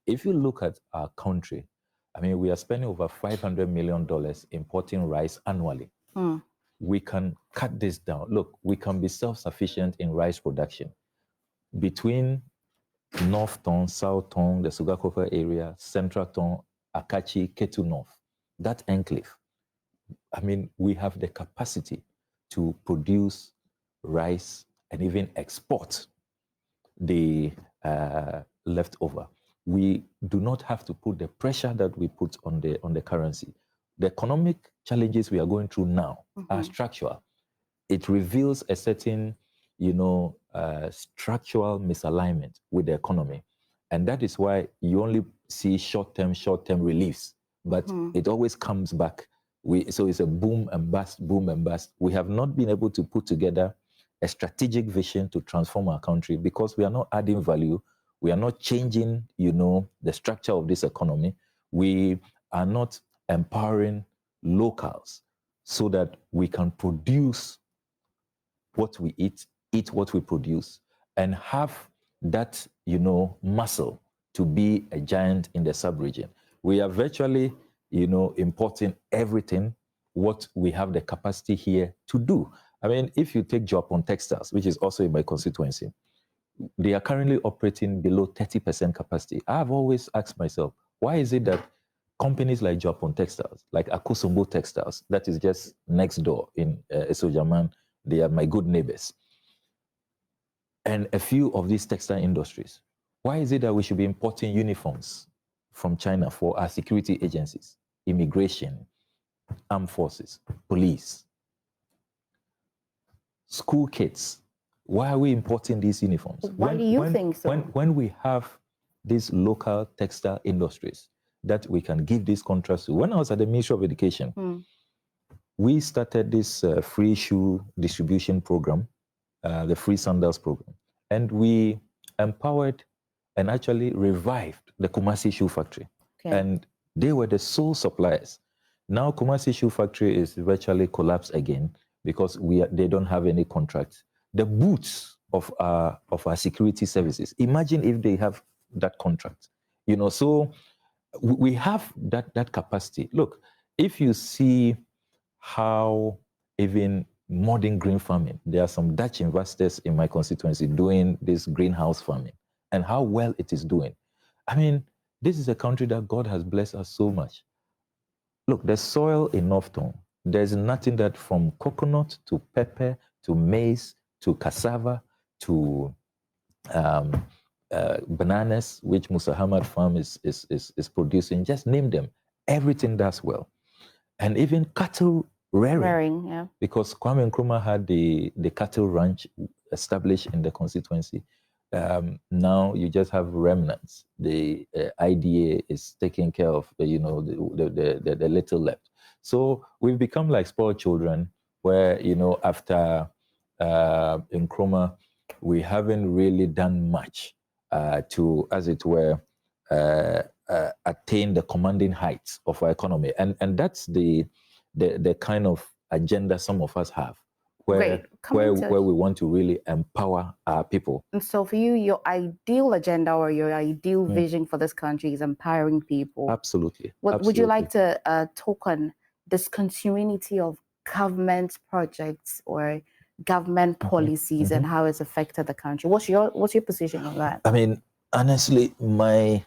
if you look at our country, I mean, we are spending over $500 million importing rice annually. We can cut this down. Look, we can be self-sufficient in rice production. Between North Tongu, South Tongu, the Sugakofa area, Central Tongu, Akachi, Ketu North, that enclave, I mean, we have the capacity to produce rice and even export the leftover. We do not have to put the pressure that we put on the currency. The economic challenges we are going through now are structural. It reveals a certain, structural misalignment with the economy. And that is why you only see short-term reliefs, but it always comes back. So it's a boom and bust, boom and bust. We have not been able to put together a strategic vision to transform our country because we are not adding value. We are not changing, the structure of this economy. We are not empowering locals so that we can produce what we eat what we produce, and have that, muscle to be a giant in the sub-region. We are virtually, importing everything what we have the capacity here to do. I mean, if you take Japan Textiles, which is also in my constituency, they are currently operating below 30% capacity. I've always asked myself, why is it that companies like Japan Textiles, like Akosombo Textiles, that is just next door in Esojaman, they are my good neighbors, and a few of these textile industries, why is it that we should be importing uniforms from China for our security agencies, immigration, armed forces, police, school kids? Why are we importing these uniforms? Why do you think so? When we have these local textile industries that we can give these contracts to. When I was at the Ministry of Education, we started this free shoe distribution program, the free sandals program, and we empowered and actually revived the Kumasi Shoe Factory. Okay. And they were the sole suppliers. Now Kumasi Shoe Factory is virtually collapsed again because they don't have any contracts. The boots of our security services, imagine if they have that contract. So we have that capacity. Look, if you see how even modern green farming, there are some Dutch investors in my constituency doing this greenhouse farming, and how well it is doing. I mean, this is a country that God has blessed us so much. Look, the soil in North Tongu, there's nothing that from coconut to pepper to maize to cassava to bananas, which Musa Hamad Farm is producing, just name them. Everything does well. And even cattle rearing, yeah. Because Kwame Nkrumah had the cattle ranch established in the constituency. Now you just have remnants. The IDA is taking care of the little left. So we've become like spoiled children, where after Nkrumah, we haven't really done much to, as it were, attain the commanding heights of our economy, and that's the kind of agenda some of us have, where we want to really empower our people. And so, for you, your ideal agenda or your ideal vision for this country is empowering people. Absolutely. Would you like to talk on discontinuity of government projects or government policies and how it's affected the country? What's your position on that? I mean, honestly, my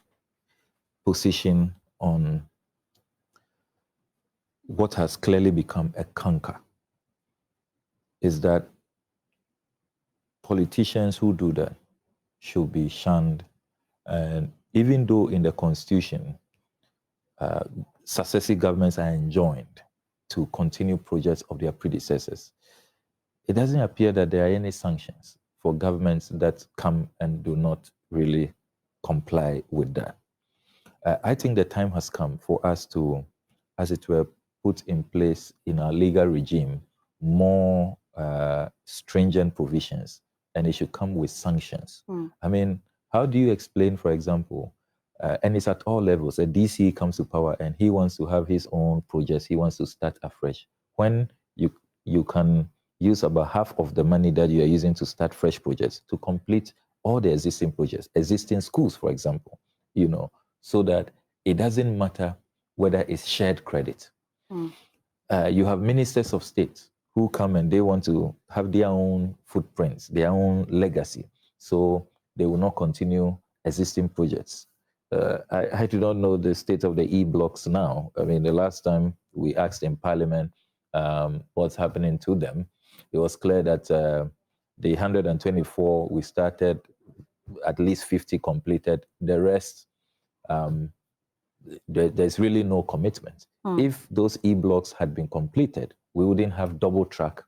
position on what has clearly become a canker is that politicians who do that should be shunned. And even though in the Constitution, successive governments are enjoined to continue projects of their predecessors, it doesn't appear that there are any sanctions for governments that come and do not really comply with that. I think the time has come for us to, as it were, put in place in our legal regime more stringent provisions, and it should come with sanctions. I mean, how do you explain, for example, and it's at all levels, a DC comes to power and he wants to have his own projects, he wants to start afresh, when you can use about half of the money that you are using to start fresh projects to complete all the existing projects, existing schools, for example, so that it doesn't matter whether it's shared credit. You have ministers of state who come and they want to have their own footprints, their own legacy. So they will not continue existing projects. I do not know the state of the E-blocks now. I mean, the last time we asked in Parliament what's happening to them, it was clear that the 124 we started, at least 50 completed. The rest, there's really no commitment. If those E-blocks had been completed, we wouldn't have double track